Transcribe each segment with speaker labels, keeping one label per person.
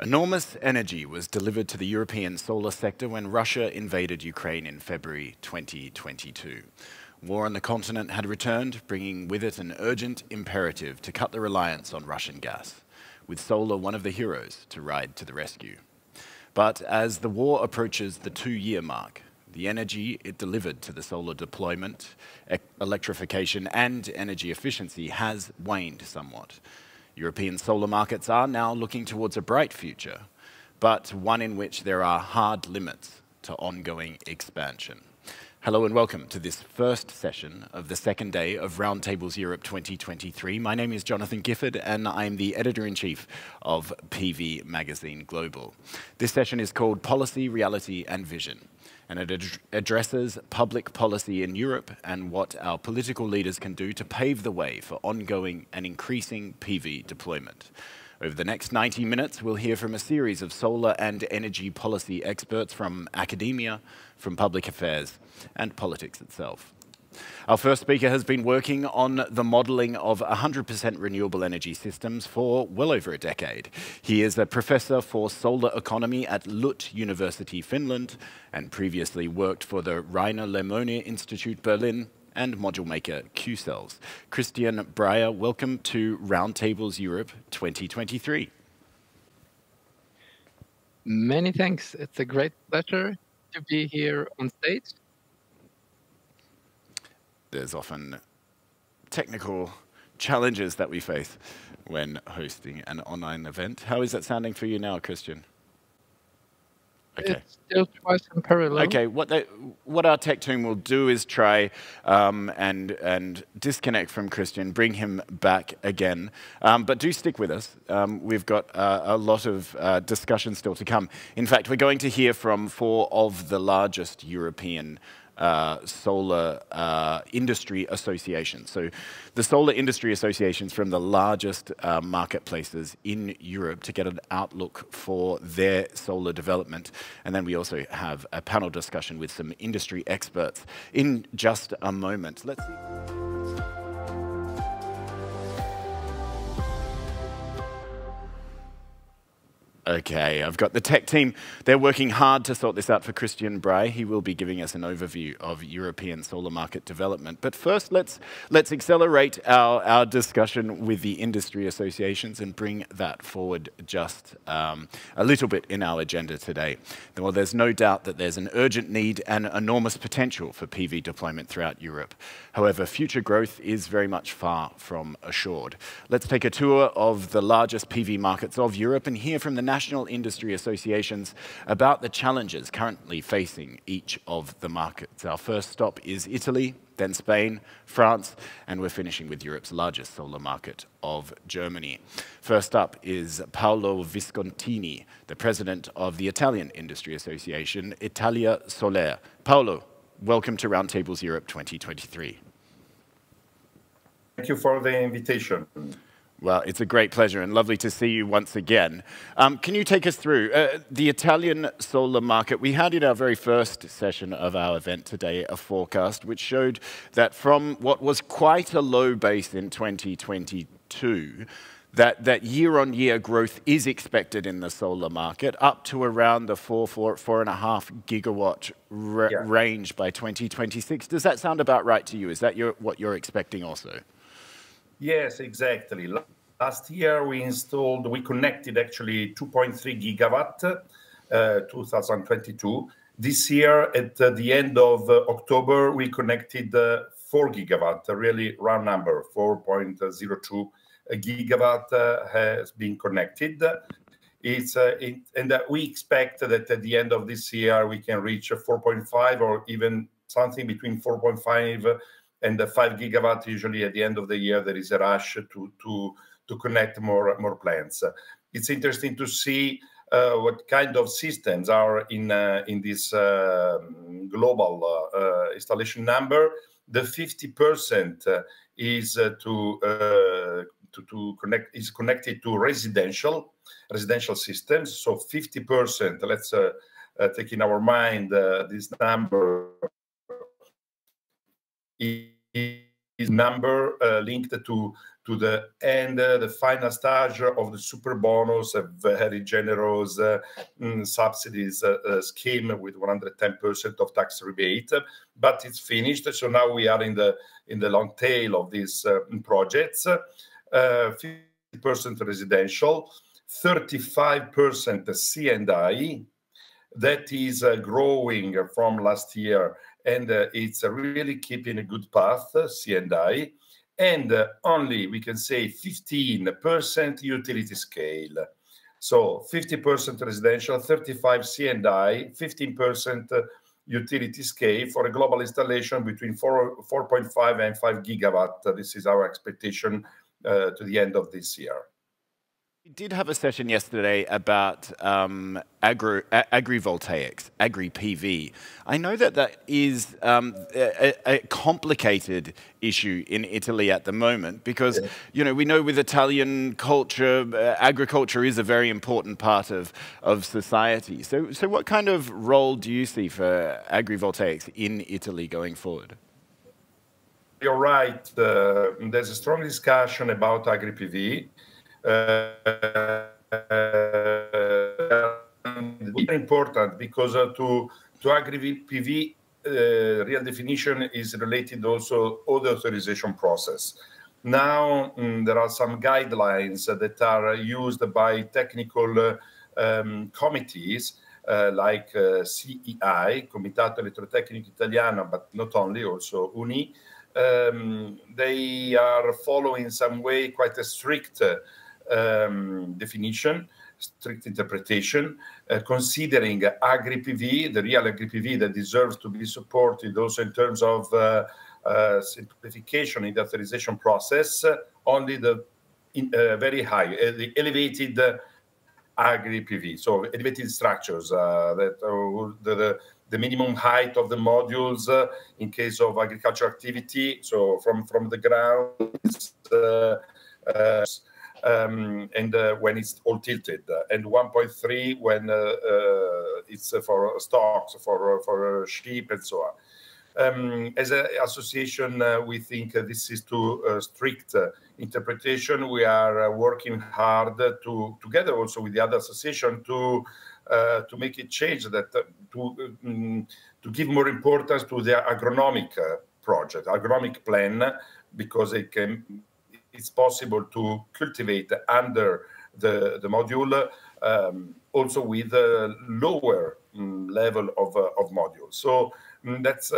Speaker 1: Enormous energy was delivered to the European solar sector when Russia invaded Ukraine in February 2022. War on the continent had returned, bringing with it an urgent imperative to cut the reliance on Russian gas, with solar one of the heroes to ride to the rescue. But as the war approaches the 2-year mark, the energy it delivered to the solar deployment, electrification and energy efficiency has waned somewhat. European solar markets are now looking towards a bright future, but one in which there are hard limits to ongoing expansion. Hello and welcome to this first session of the second day of Roundtables Europe 2023. My name is Jonathan Gifford and I'm the Editor-in-Chief of PV Magazine Global. This session is called Policy, Reality and Vision, and it addresses public policy in Europe and what our political leaders can do to pave the way for ongoing and increasing PV deployment. Over the next 90 minutes, we'll hear from a series of solar and energy policy experts from academia, from public affairs, and politics itself. Our first speaker has been working on the modelling of 100% renewable energy systems for well over a decade. He is a professor for solar economy at LUT University, Finland, and previously worked for the Rainer Lemoine Institute, Berlin, and module maker Qcells. Christian Breyer, welcome to Roundtables Europe 2023.
Speaker 2: Many thanks. It's a great pleasure to be here on stage.
Speaker 1: There's often technical challenges that we face when hosting an online event. How is that sounding for you now, Christian? Okay.
Speaker 2: It's still twice in parallel.
Speaker 1: Okay, what our tech team will do is try and disconnect from Christian, bring him back again. But do stick with us. We've got a lot of discussion still to come. In fact, we're going to hear from 4 of the largest European solar industry associations. So the solar industry associations from the largest marketplaces in Europe to get an outlook for their solar development. And then we also have a panel discussion with some industry experts in just a moment. Let's see. Okay, I've got the tech team. They're working hard to sort this out for Christian Breyer. He will be giving us an overview of European solar market development. But first, let's accelerate our discussion with the industry associations and bring that forward just a little bit in our agenda today. Well, there's no doubt that there's an urgent need and enormous potential for PV deployment throughout Europe. However, future growth is very much far from assured. Let's take a tour of the largest PV markets of Europe and hear from the national industry associations about the challenges currently facing each of the markets. Our first stop is Italy, then Spain, France, and we're finishing with Europe's largest solar market of Germany. First up is Paolo Viscontini, the president of the Italian Industry Association, Italia Soler. Paolo, welcome to Roundtables Europe 2023.
Speaker 3: Thank you for the invitation.
Speaker 1: Well, it's a great pleasure and lovely to see you once again. Can you take us through the Italian solar market? We had in our very first session of our event today a forecast which showed that from what was quite a low base in 2022, that year-on-year growth is expected in the solar market up to around the 4.5 gigawatt range by 2026. Does that sound about right to you? Is that what you're expecting also?
Speaker 3: Yes, exactly. Last year we connected actually 2.3 gigawatt, 2022. This year at the end of October, we connected 4 gigawatt, a really round number, 4.02 gigawatt has been connected. And we expect that at the end of this year, we can reach 4.5 or even something between 4.5 and 5 gigawatt. Usually at the end of the year, there is a rush to connect more plants. It's interesting to see what kind of systems are in this global installation number. The 50% is connected to residential systems. So 50%. Let's take in our mind this number is number linked to the end, the final stage of the Superbonus, a very generous subsidies scheme with 110% of tax rebate, but it's finished. So now we are in the long tail of these projects. 50% residential, 35% C&I. That is growing from last year, and it's really keeping a good path, C&I. And only, we can say, 15% utility scale. So 50% residential, 35 C&I, 15% utility scale for a global installation between 4.5 and 5 gigawatt. This is our expectation to the end of this year.
Speaker 1: We did have a session yesterday about agrivoltaics, agri-PV. I know that that is a complicated issue in Italy at the moment because, you know, we know with Italian culture, agriculture is a very important part of society. So what kind of role do you see for agrivoltaics in Italy going forward?
Speaker 3: You're right. There's a strong discussion about agri-PV. Very important because to agri-PV, real definition is related also to the authorization process. Now there are some guidelines that are used by technical committees like CEI, Comitato Elettrotecnico Italiano, but not only, also UNI. They are following some way quite a strict definition, strict interpretation, considering agri-PV, the real agri-PV that deserves to be supported also in terms of simplification in the authorization process, only the very high, the elevated agri-PV, so elevated structures, the minimum height of the modules in case of agricultural activity, so from the ground, and when it's all tilted, and 1.3 when it's for stocks, for sheep and so on. As an association, we think this is too strict interpretation. We are working hard together also with the other association to make it change that, to give more importance to the agronomic project, agronomic plan, because it's possible to cultivate under the module also with a lower level of modules. So that's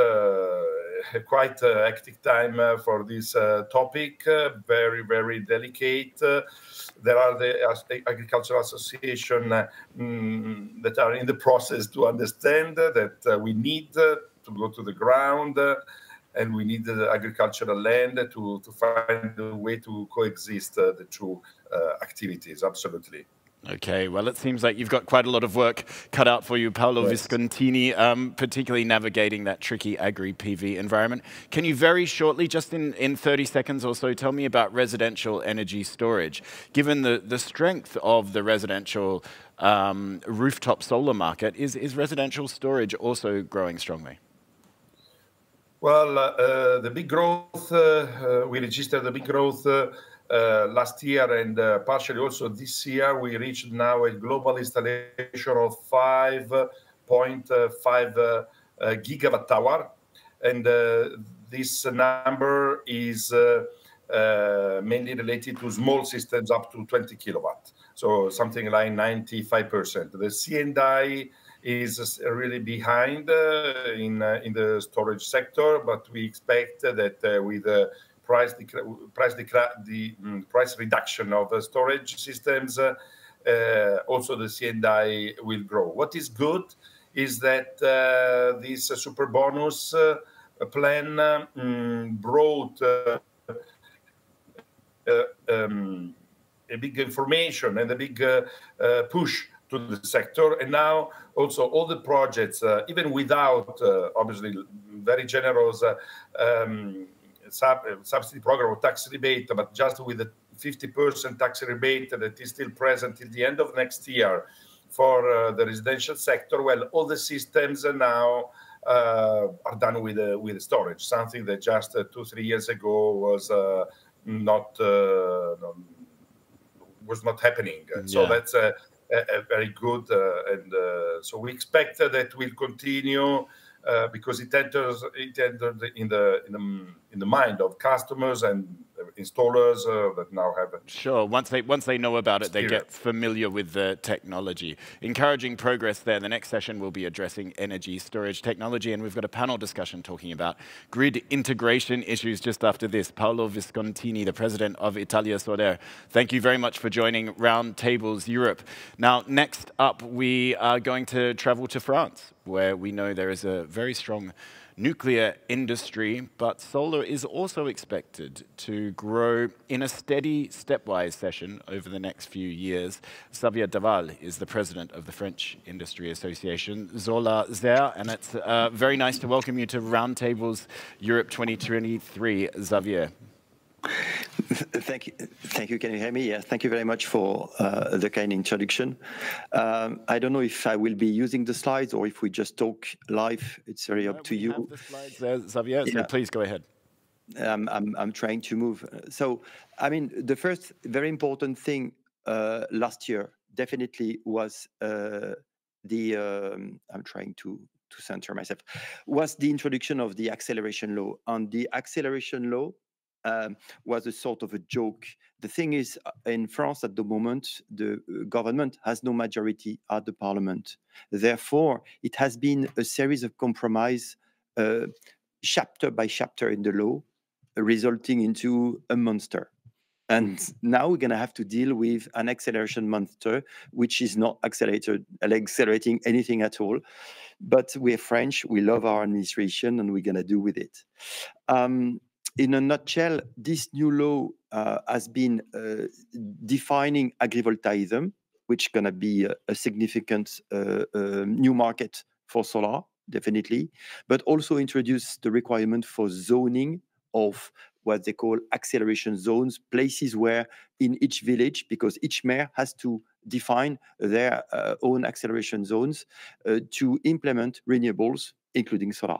Speaker 3: quite a hectic time for this topic, very, very delicate. There are the agricultural association that are in the process to understand that we need to go to the ground and we need the agricultural land to find a way to coexist the two activities, absolutely.
Speaker 1: Okay, well, it seems like you've got quite a lot of work cut out for you, Paolo Viscontini, particularly navigating that tricky agri-PV environment. Can you very shortly, just in 30 seconds or so, tell me about residential energy storage? Given the strength of the residential rooftop solar market, is residential storage also growing strongly?
Speaker 3: Well, the big growth, we registered the big growth last year and partially also this year. We reached now a global installation of 5.5 gigawatt hour. And this number is mainly related to small systems up to 20 kilowatt. So something like 95%. The C&I is really behind in the storage sector, but we expect that with the price reduction of the storage systems, also the C&I will grow. What is good is that this Superbonus plan brought a big information and a big push to the sector, and now also all the projects, even without obviously very generous subsidy program or tax rebate, but just with the 50% tax rebate that is still present till the end of next year for the residential sector, well, all the systems now are done with storage, something that just 2-3 years ago was not happening. So that's a very good, and so we expect that will continue because it entered in the mind of customers and installers that now have it.
Speaker 1: Sure. Once they know about it, they get familiar with the technology. Encouraging progress there. The next session will be addressing energy storage technology, and we've got a panel discussion talking about grid integration issues just after this. Paolo Viscontini, the president of Italia Soler. Thank you very much for joining Roundtables Europe. Now, next up, we are going to travel to France, where we know there is a very strong nuclear industry, but solar is also expected to grow in a steady, stepwise session over the next few years. Xavier Daval is the president of the French Industry Association, Zola Zer, and it's very nice to welcome you to Roundtables Europe 2023, Xavier.
Speaker 4: Thank you. Can you hear me? Yeah, thank you very much for the kind introduction. I don't know if I will be using the slides or if we just talk live. It's very up to you.
Speaker 1: We have the slides there, Xavier, so please go ahead.
Speaker 4: I'm trying to move. So, I mean, the first very important thing last year definitely was I'm trying to center myself, was the introduction of the acceleration law. And the acceleration law was a sort of a joke. The thing is, in France at the moment, the government has no majority at the parliament. Therefore, it has been a series of compromise, chapter by chapter in the law, resulting into a monster. And now we're going to have to deal with an acceleration monster, which is not accelerating anything at all. But we're French, we love our administration, and we're going to do with it. In a nutshell, this new law has been defining agrivoltaism, which is going to be a significant new market for solar, definitely, but also introduce the requirement for zoning of what they call acceleration zones, places where in each village, because each mayor has to define their own acceleration zones to implement renewables, including solar.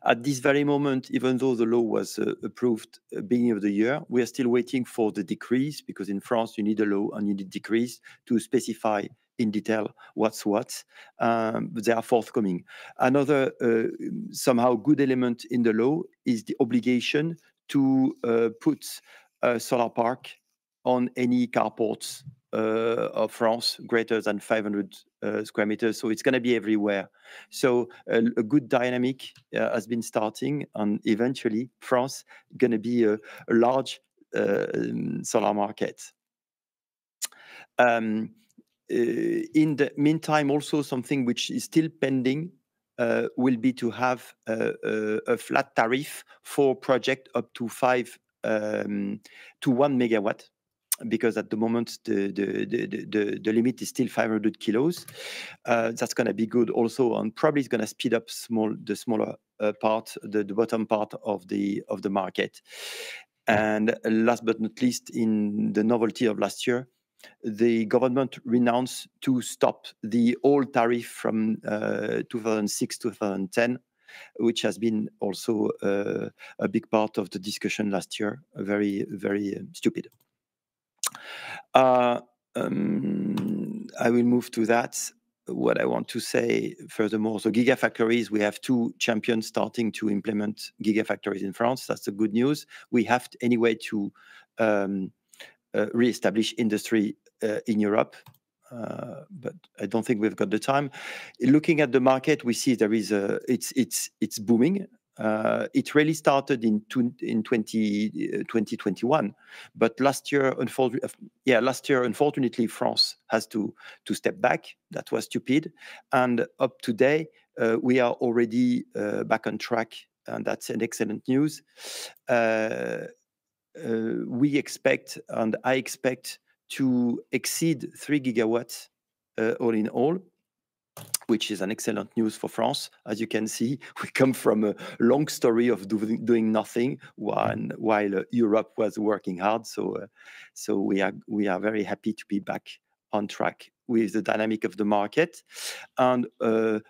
Speaker 4: At this very moment, even though the law was approved beginning of the year, we are still waiting for the decrees, because in France you need a law and you need decrees to specify in detail what's what. But they are forthcoming. Another somehow good element in the law is the obligation to put a solar park on any carports of France greater than 500 square meters. So it's going to be everywhere. So a good dynamic has been starting, and eventually France going to be a large solar market. In the meantime, also something which is still pending will be to have a flat tariff for project up to 1 megawatt. Because at the moment the limit is still 500 kilos. That's going to be good also, and probably is going to speed up the smaller part, the bottom part of the market. And last but not least, in the novelty of last year, the government renounced to stop the old tariff from 2006-2010, which has been also a big part of the discussion last year. Very, very stupid. I will move to that. What I want to say furthermore, so gigafactories, we have 2 champions starting to implement gigafactories in France. That's the good news. We have anyway to re-establish industry in Europe, but I don't think we've got the time. Looking at the market, we see there is it's booming. It really started in 2021, but last year, unfortunately, France has to step back. That was stupid. And up to today, we are already back on track, and that's an excellent news. We expect, and I expect, to exceed 3 gigawatts all in all, which is an excellent news for France. As you can see, we come from a long story of doing nothing while Europe was working hard. So we are very happy to be back on track with the dynamic of the market. And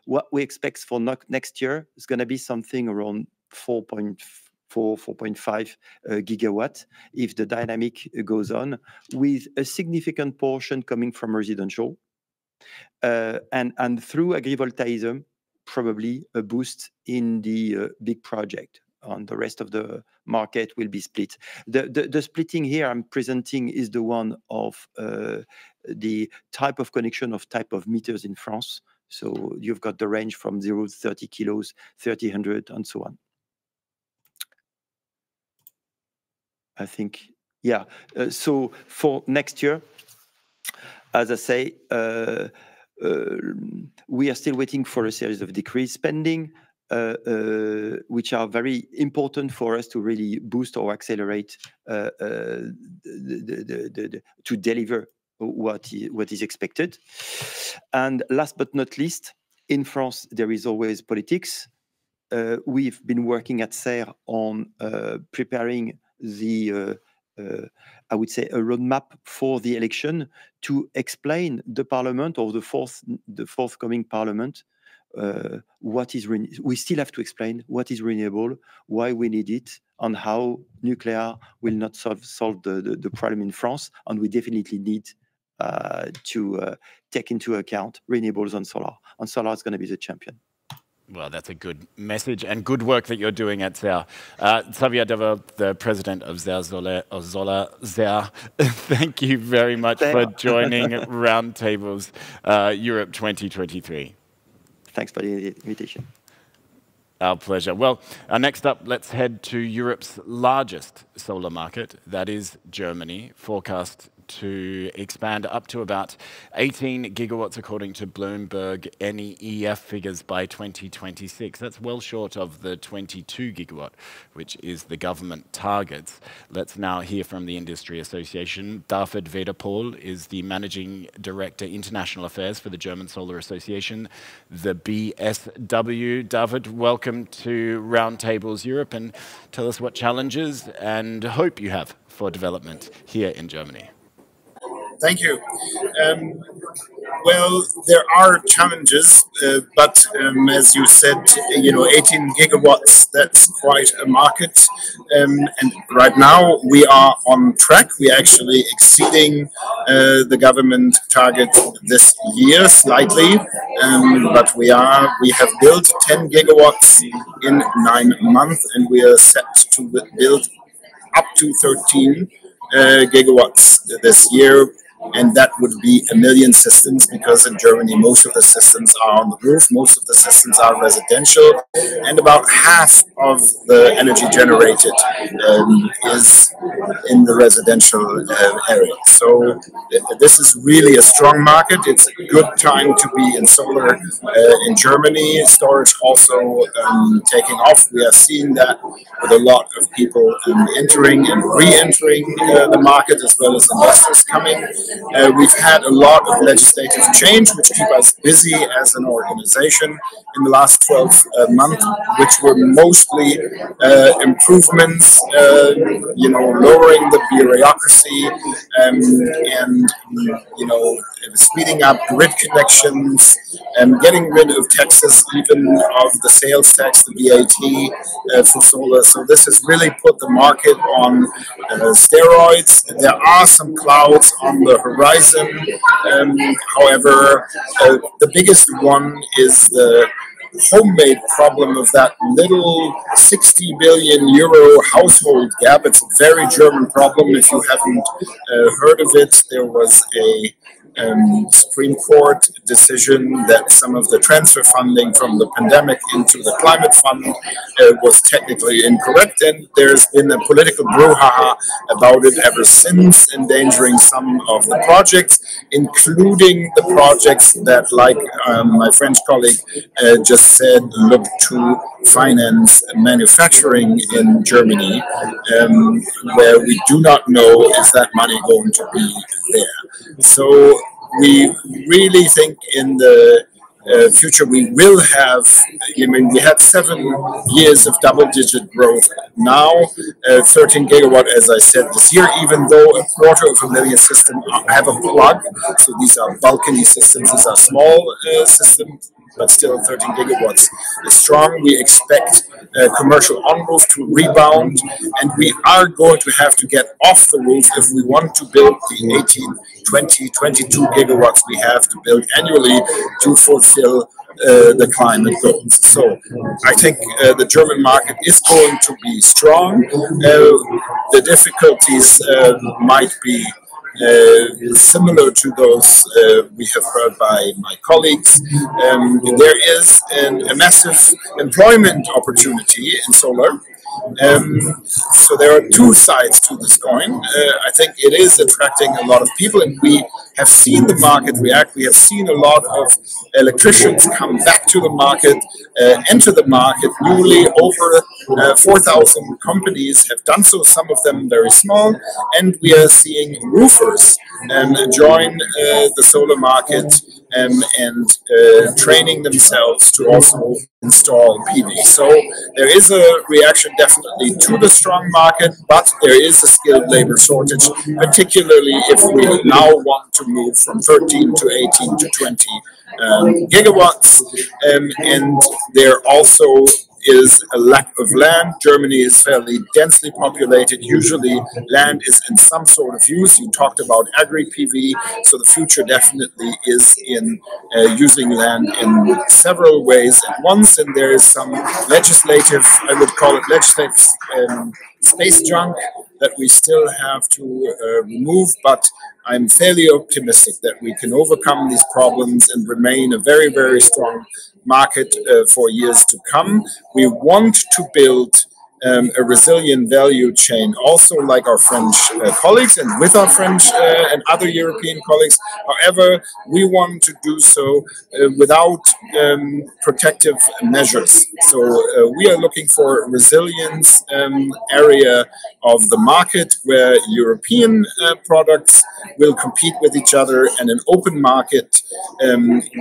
Speaker 4: what we expect for next year is going to be something around 4.5 gigawatt if the dynamic goes on, with a significant portion coming from residential. And through agrivoltaicism, probably a boost in the big project. On the rest of the market will be split. The splitting here I'm presenting is the one of the type of connection of type of meters in France. So you've got the range from 0 to 30 kilos, 30, 100, and so on. I think, yeah. So for next year, as I say, we are still waiting for a series of decreased spending, which are very important for us to really boost or accelerate to deliver what is expected. And last but not least, in France, there is always politics. We've been working at SER on preparing the I would say a roadmap for the election to explain the parliament or the forthcoming parliament what is we still have to explain what is renewable, why we need it, and how nuclear will not solve the problem in France. And we definitely need to take into account renewables and solar. And solar is going to be the champion.
Speaker 1: Well, that's a good message and good work that you're doing at SER. Xavier Dever, the president of Solar SER, thank you very much for joining Roundtables Europe 2023.
Speaker 4: Thanks for the invitation.
Speaker 1: Our pleasure. Well, next up, let's head to Europe's largest solar market, that is Germany, forecast to expand up to about 18 gigawatts according to Bloomberg NEF figures by 2026. That's well short of the 22 gigawatt, which is the government targets. Let's now hear from the Industry Association. David Weder-Pohl is the Managing Director, International Affairs for the German Solar Association, the BSW. David, welcome to Roundtables Europe, and tell us what challenges and hope you have for development here in Germany.
Speaker 5: Thank you. Well, there are challenges, but as you said, 18 gigawatts, that's quite a market. And right now we are on track. We're actually exceeding the government target this year slightly. But we have built 10 gigawatts in 9 months, and we are set to build up to 13 gigawatts this year. And that would be 1 million systems, because in Germany most of the systems are on the roof, most of the systems are residential, and about half of the energy generated is in the residential area. So this is really a strong market. It's a good time to be in solar in Germany. Storage also taking off. We are seeing that with a lot of people entering and re-entering the market, as well as investors coming. We've had a lot of legislative change, which keep us busy as an organization in the last 12 months, which were mostly improvements, lowering the bureaucracy and speeding up grid connections, getting rid of taxes, even of the sales tax, the VAT for solar. So this has really put the market on steroids. There are some clouds on the horizon. However, the biggest one is the homemade problem of that little 60 billion euro household gap. It's a very German problem. If you haven't heard of it, there was a Supreme Court decision that some of the transfer funding from the pandemic into the climate fund was technically incorrect, and there's been a political brouhaha about it ever since, endangering some of the projects, including the projects that, like my French colleague just said, look to finance manufacturing in Germany, where we do not know is that money going to be there. So we really think in the future, we will have, I mean, we had 7 years of double-digit growth. Now, 13 gigawatt, as I said, this year, even though 250,000 systems have a plug. So these are balcony systems, these are small systems, but still 13 gigawatts is strong. We expect commercial on-roof to rebound, and we are going to have to get off the roof if we want to build the 18, 20, 22 gigawatts we have to build annually to fulfill the climate goals. So I think the German market is going to be strong. The difficulties might be similar to those we have heard by my colleagues. There is a massive employment opportunity in solar. So there are 2 sides to this coin. I think it is attracting a lot of people, and we have seen the market react. We have seen a lot of electricians come back to the market, enter the market newly. Over 4,000 companies have done so, some of them very small, and we are seeing roofers join the solar market and training themselves to also install PV. So there is a reaction definitely to the strong market, but there is a skilled labor shortage, particularly if we now want to move from 13 to 18 to 20 gigawatts. And there also is a lack of land. Germany is fairly densely populated. Usually land is in some sort of use. You talked about agri-PV, so the future definitely is in using land in several ways at once, and there is some legislative, I would call it legislative space junk that we still have to remove, but I'm fairly optimistic that we can overcome these problems and remain a very, very strong market for years to come. We want to build a resilient value chain, also like our French colleagues and with our French and other European colleagues. However, we want to do so without protective measures. So we are looking for a resilience area of the market where European products will compete with each other, and an open market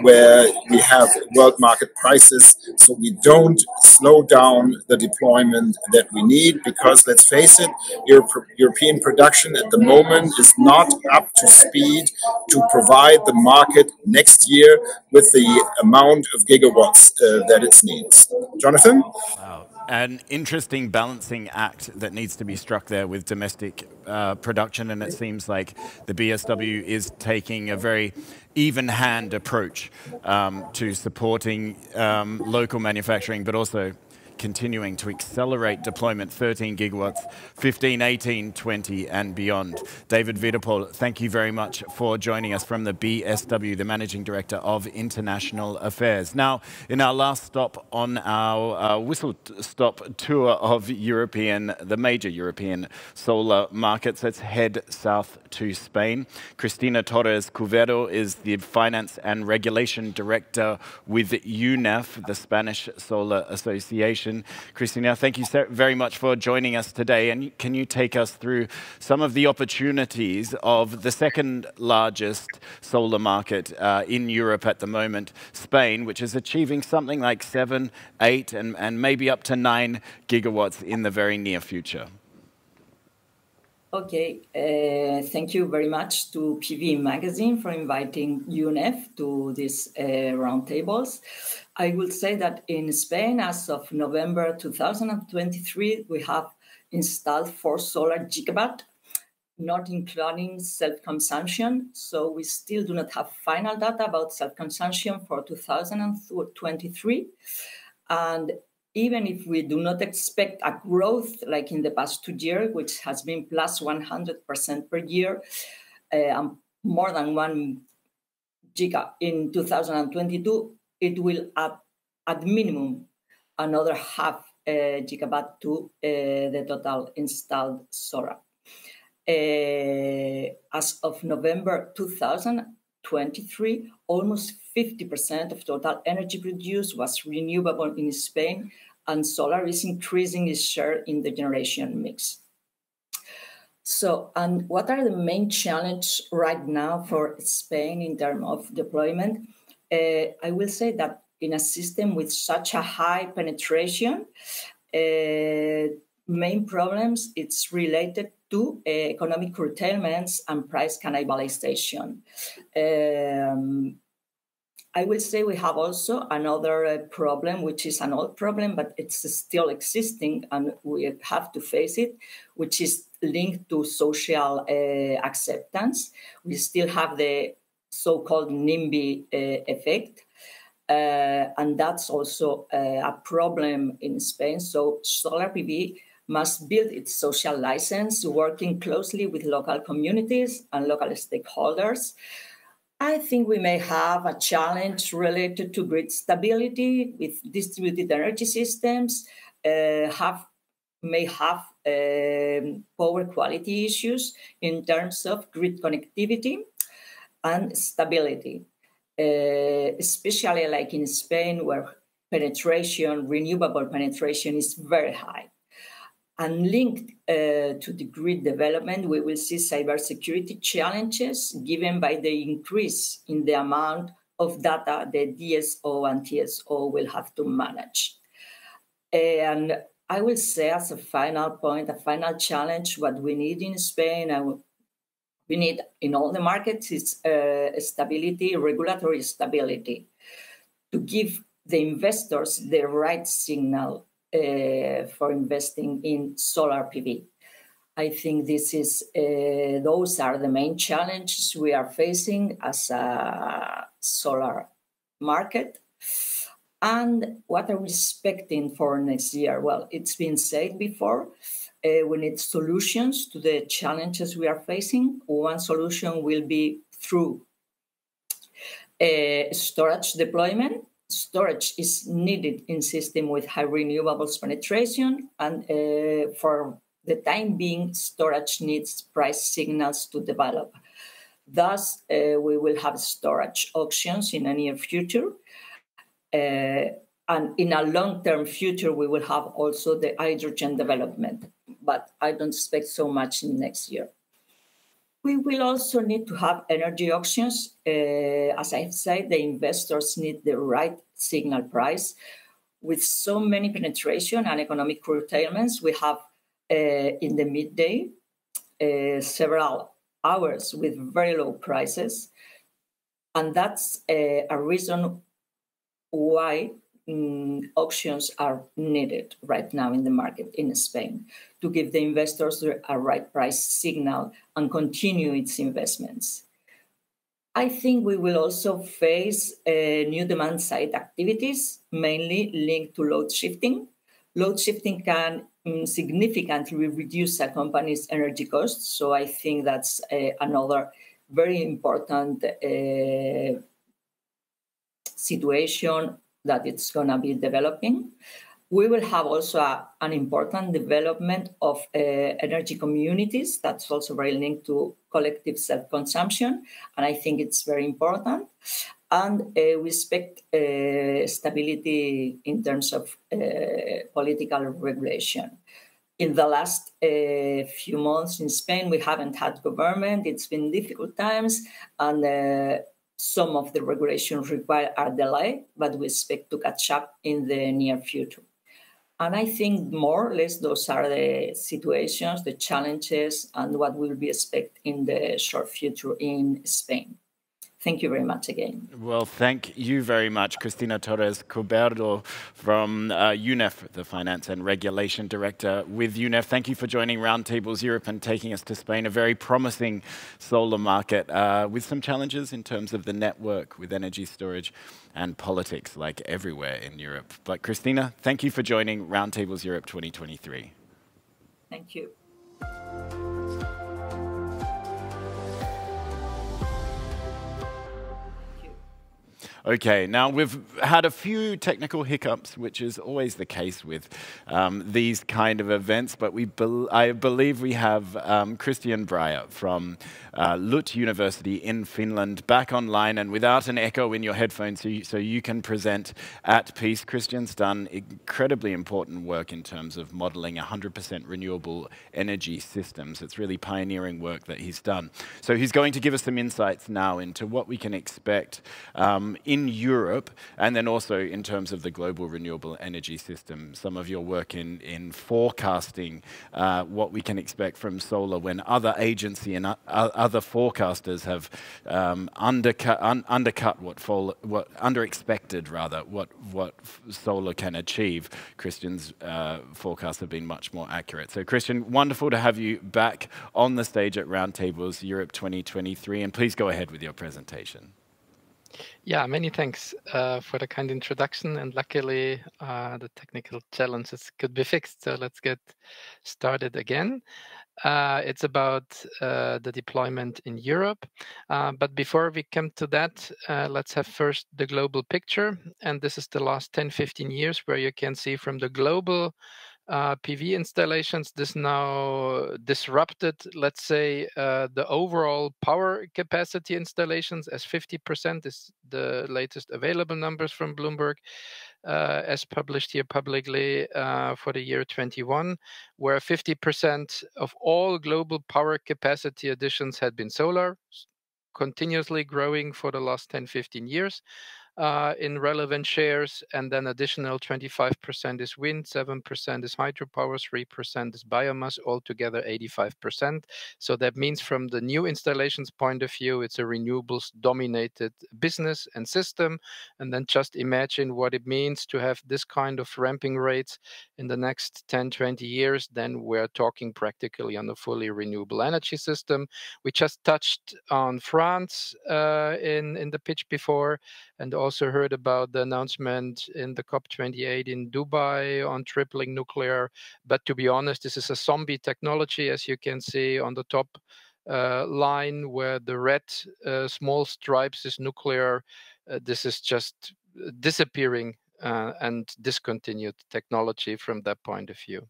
Speaker 5: where we have world market prices, so we don't slow down the deployment that we need, because let's face it, European production at the moment is not up to speed to provide the market next year with the amount of gigawatts that it needs. Jonathan?
Speaker 1: Wow. An interesting balancing act that needs to be struck there with domestic production, and it seems like the BSW is taking a very even-hand approach to supporting local manufacturing, but also continuing to accelerate deployment, 13 gigawatts, 15, 18, 20, and beyond. David Wiederpohl, thank you very much for joining us from the BSW, the Managing Director of International Affairs. Now, in our last stop on our whistle-stop tour of the major European solar markets, let's head south to Spain. Cristina Torres Cuvero is the Finance and Regulation Director with UNEF, the Spanish Solar Association. Cristina, thank you very much for joining us today. And can you take us through some of the opportunities of the second largest solar market in Europe at the moment, Spain, which is achieving something like 7, 8, and maybe up to 9 gigawatts in the very near future?
Speaker 6: Okay, thank you very much to PV Magazine for inviting UNEF to these roundtables. I will say that in Spain, as of November 2023, we have installed 4 solar gigawatt, not including self-consumption. So we still do not have final data about self-consumption for 2023. And even if we do not expect a growth like in the past 2 years, which has been plus 100% per year, more than 1 giga in 2022, it will add at minimum another half gigawatt to the total installed solar. As of November 2023, almost 50% of total energy produced was renewable in Spain, and solar is increasing its share in the generation mix. So, and what are the main challenges right now for Spain in terms of deployment? I will say that in a system with such a high penetration, main problems it's related to economic curtailments and price cannibalization. I will say we have also another problem, which is an old problem, but it's still existing and we have to face it, which is linked to social acceptance. We still have the so-called NIMBY effect. And that's also a problem in Spain. So solar PV must build its social license, working closely with local communities and local stakeholders. I think we may have a challenge related to grid stability with distributed energy systems, may have power quality issues in terms of grid connectivity and stability, especially like in Spain where renewable penetration is very high. And linked to the grid development, we will see cybersecurity challenges given by the increase in the amount of data the DSO and TSO will have to manage. And I will say as a final point, a final challenge, what we need in Spain, and we need in all the markets is stability, regulatory stability, to give the investors the right signal for investing in solar PV. I think those are the main challenges we are facing as a solar market. And what are we expecting for next year? Well, it's been said before, we need solutions to the challenges we are facing. One solution will be through storage deployment. Storage is needed in system with high renewables penetration, and for the time being, storage needs price signals to develop. Thus, we will have storage auctions in the near future. And in a long-term future, we will have also the hydrogen development, but I don't expect so much in next year. We will also need to have energy auctions. As I've said, the investors need the right signal price. With so many penetration and economic curtailments, we have in the midday several hours with very low prices. And that's a reason why auctions are needed right now in the market in Spain to give the investors a right price signal and continue its investments. I think we will also face new demand side activities, mainly linked to load shifting. Load shifting can significantly reduce a company's energy costs. So I think that's another very important situation that it's going to be developing. We will have also an important development of energy communities. That's also very linked to collective self-consumption, and I think it's very important. And we expect stability in terms of political regulation. In the last few months in Spain, we haven't had government. It's been difficult times, and some of the regulations required are delayed, but we expect to catch up in the near future. And I think more or less those are the situations, the challenges, and what will be expected in the short future in Spain. Thank you very much again.
Speaker 1: Well, thank you very much, Cristina Torres Cuberdo from UNEF, the Finance and Regulation Director with UNEF. Thank you for joining Roundtables Europe and taking us to Spain, a very promising solar market with some challenges in terms of the network with energy storage and politics like everywhere in Europe. But Cristina, thank you for joining Roundtables Europe 2023.
Speaker 6: Thank you.
Speaker 1: Okay, now we've had a few technical hiccups, which is always the case with these kind of events, but I believe we have Christian Breyer from LUT University in Finland back online and without an echo in your headphones so you can present at peace. Christian's done incredibly important work in terms of modeling 100% renewable energy systems. It's really pioneering work that he's done. So he's going to give us some insights now into what we can expect in in Europe, and then also in terms of the global renewable energy system, some of your work in forecasting what we can expect from solar when other agency and other forecasters have underexpected what solar can achieve. Christian's forecasts have been much more accurate. So Christian, wonderful to have you back on the stage at Roundtables Europe 2023, and please go ahead with your presentation.
Speaker 2: Yeah, many thanks for the kind introduction, and luckily the technical challenges could be fixed, so let's get started again. It's about the deployment in Europe, but before we come to that, let's have first the global picture, and this is the last 10-15 years where you can see from the global PV installations, this now disrupted, let's say, the overall power capacity installations, as 50% is the latest available numbers from Bloomberg, as published here publicly for the year 21, where 50% of all global power capacity additions had been solar, continuously growing for the last 10-15 years. In relevant shares, and then additional 25% is wind, 7% is hydropower, 3% is biomass, altogether 85%. So that means from the new installations point of view, it's a renewables dominated business and system. And then just imagine what it means to have this kind of ramping rates in the next 10-20 years. Then we're talking practically on a fully renewable energy system. We just touched on France in the pitch before, and also heard about the announcement in the COP28 in Dubai on tripling nuclear. But to be honest, this is a zombie technology, as you can see on the top line, where the red small stripes is nuclear. This is just disappearing and discontinued technology from that point of view.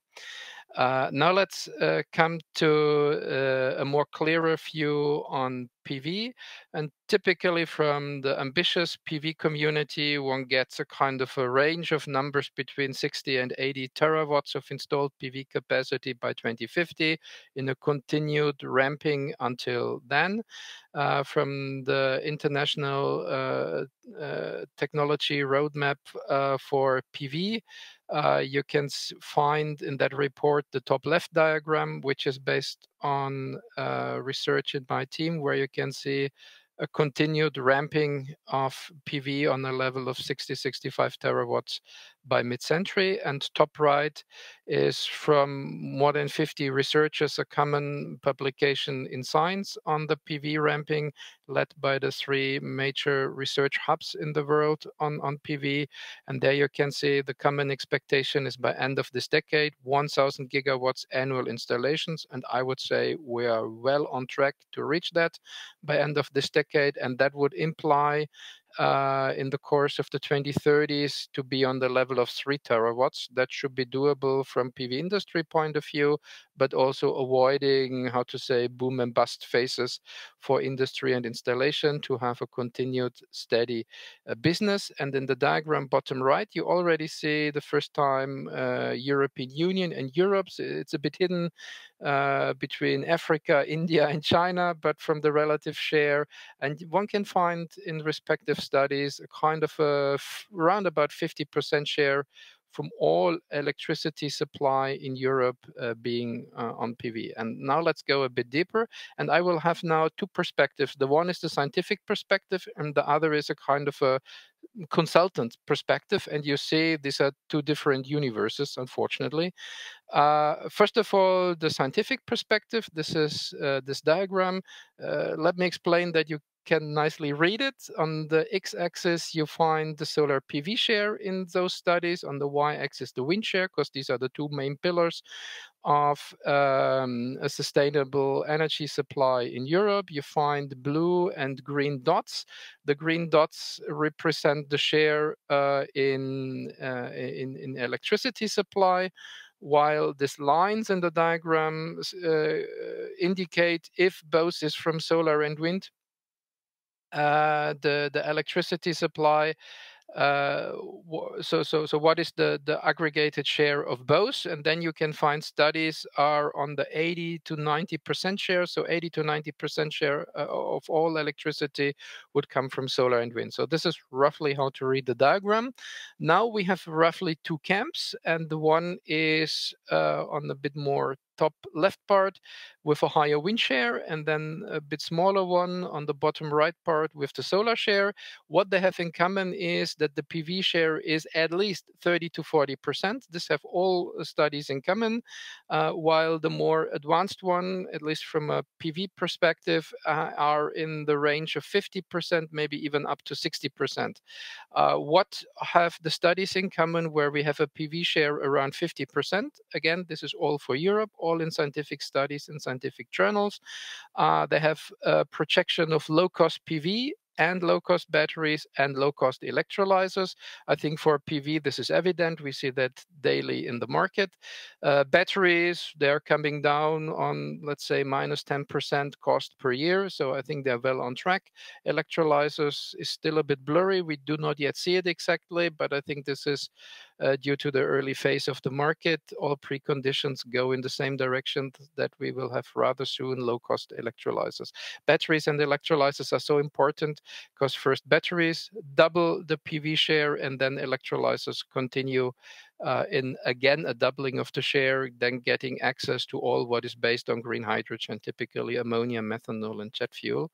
Speaker 2: Now let's come to a more clearer view on PV. And typically from the ambitious PV community, one gets a kind of a range of numbers between 60 and 80 terawatts of installed PV capacity by 2050 in a continued ramping until then. From the International Technology Roadmap for PV, you can find in that report the top left diagram, which is based on research in my team, where you can see a continued ramping of PV on a level of 60-65 terawatts by mid-century. And top right is from more than 50 researchers, a common publication in Science on the PV ramping, led by the 3 major research hubs in the world on PV. And there you can see the common expectation is by end of this decade, 1,000 gigawatts annual installations. And I would say we are well on track to reach that by end of this decade. And that would imply in the course of the 2030s to be on the level of 3 terawatts. That should be doable from PV industry point of view, but also avoiding, how to say, boom and bust phases for industry and installation to have a continued steady business. And in the diagram bottom right, you already see the first time European Union and Europe. It's a bit hidden between Africa, India, and China, but from the relative share. And one can find in respective studies a kind of around about 50% share from all electricity supply in Europe being on PV. And now let's go a bit deeper. And I will have now 2 perspectives. The one is the scientific perspective, and the other is a kind of a consultant perspective. And you see these are 2 different universes, unfortunately. First of all, the scientific perspective. This is this diagram. Let me explain that you can nicely read it. On the x-axis, you find the solar PV share in those studies. On the y-axis, the wind share, because these are the 2 main pillars of a sustainable energy supply in Europe. You find blue and green dots. The green dots represent the share in electricity supply, while these lines in the diagram indicate if both is from solar and wind. The electricity supply So what is the aggregated share of both? And then you can find studies are on the 80 to 90% share. So 80 to 90% share of all electricity would come from solar and wind. So this is roughly how to read the diagram. Now we have roughly two camps, and the one is on a bit more top left part with a higher wind share, and then a bit smaller one on the bottom right part with the solar share. What they have in common is that the PV share is at least 30 to 40%. This have all studies in common, while the more advanced one, at least from a PV perspective, are in the range of 50%, maybe even up to 60%. What have the studies in common where we have a PV share around 50%? Again, this is all for Europe, all in scientific studies in scientific journals. They have a projection of low-cost PV and low-cost batteries and low-cost electrolyzers. I think for PV, this is evident. We see that daily in the market. Batteries, they're coming down on, let's say, minus 10% cost per year. So I think they're well on track. Electrolyzers is still a bit blurry. We do not yet see it exactly, but I think this is due to the early phase of the market. All preconditions go in the same direction, that we will have rather soon low-cost electrolyzers. Batteries and electrolyzers are so important because first batteries double the PV share, and then electrolyzers continue in again a doubling of the share, then getting access to all what is based on green hydrogen, typically ammonia, methanol, and jet fuel.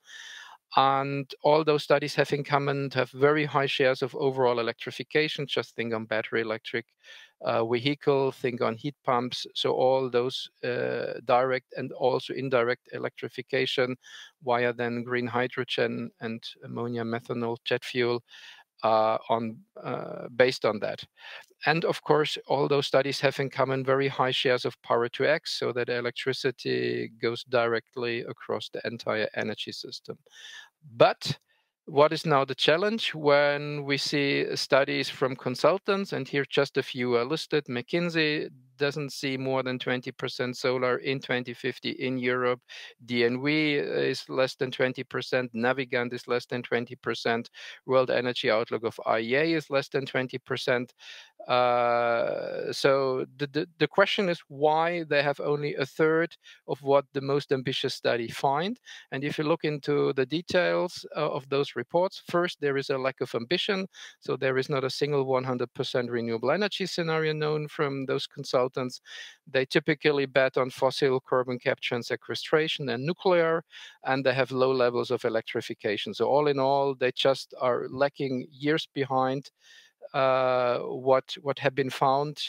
Speaker 2: And all those studies have in common to have very high shares of overall electrification. Just think on battery electric vehicle, think on heat pumps. So all those direct and also indirect electrification via then green hydrogen and ammonia, methanol, jet fuel based on that. And of course, all those studies have in common very high shares of power to X, so that electricity goes directly across the entire energy system. But what is now the challenge when we see studies from consultants, and here just a few are listed. McKinsey doesn't see more than 20% solar in 2050 in Europe. DNV is less than 20%. Navigant is less than 20%. World Energy Outlook of IEA is less than 20%. So the question is why they have only a third of what the most ambitious study find. And if you look into the details of those reports, first, there is a lack of ambition. So there is not a single 100% renewable energy scenario known from those consultants. They typically bet on fossil carbon capture and sequestration and nuclear, and they have low levels of electrification. So all in all, they just are lacking years behind what have been found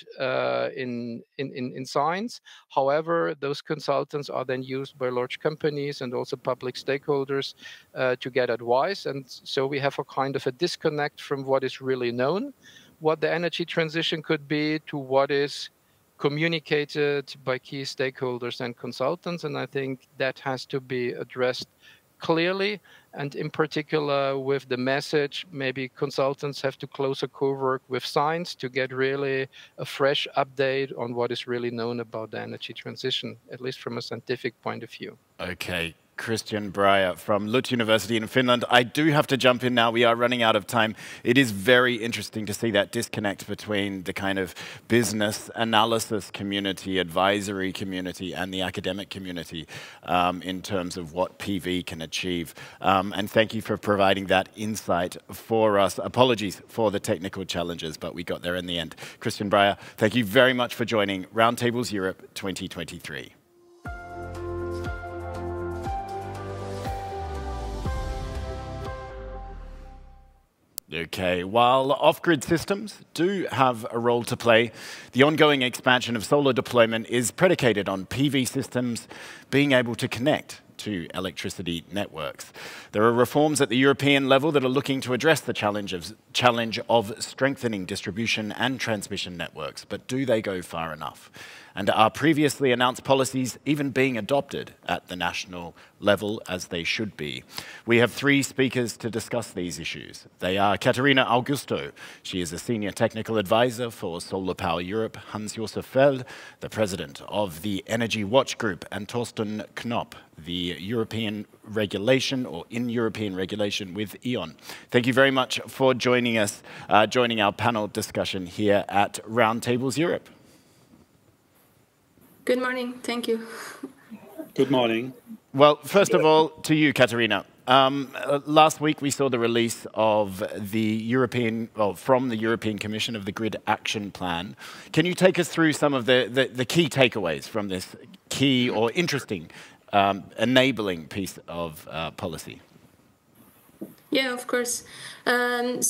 Speaker 2: in science. However, those consultants are then used by large companies and also public stakeholders to get advice. And so we have a kind of a disconnect from what is really known, what the energy transition could be, to what is communicated by key stakeholders and consultants. And I think that has to be addressed clearly, and in particular with the message, maybe consultants have to closer co-work with science to get really a fresh update on what is really known about the energy transition, at least from a scientific point of view.
Speaker 1: Okay. Christian Breyer from Lutz University in Finland. I do have to jump in now. We are running out of time. It is very interesting to see that disconnect between the kind of business analysis community, advisory community, and the academic community in terms of what PV can achieve. And thank you for providing that insight for us. Apologies for the technical challenges, but we got there in the end. Christian Breyer, thank you very much for joining Roundtables Europe 2023. Okay, while off-grid systems do have a role to play, the ongoing expansion of solar deployment is predicated on PV systems being able to connect to electricity networks. There are reforms at the European level that are looking to address the challenge of strengthening distribution and transmission networks, but do they go far enough? And are previously announced policies even being adopted at the national level as they should be? We have three speakers to discuss these issues. They are Katharina Augusto. She is a senior technical advisor for Solar Power Europe. Hans-Josef Feld, the president of the Energy Watch Group, and Thorsten Knopp, the European regulation or in European regulation with E.ON. Thank you very much for joining us, joining our panel discussion here at Roundtables Europe.
Speaker 7: Good morning. Thank you.
Speaker 8: Good morning.
Speaker 1: Well, first of all, to you, Katarina. Last week, we saw the release of from the European Commission of the Grid Action Plan. Can you take us through some of the key takeaways from this key or interesting enabling piece of policy?
Speaker 7: Yeah, of course. In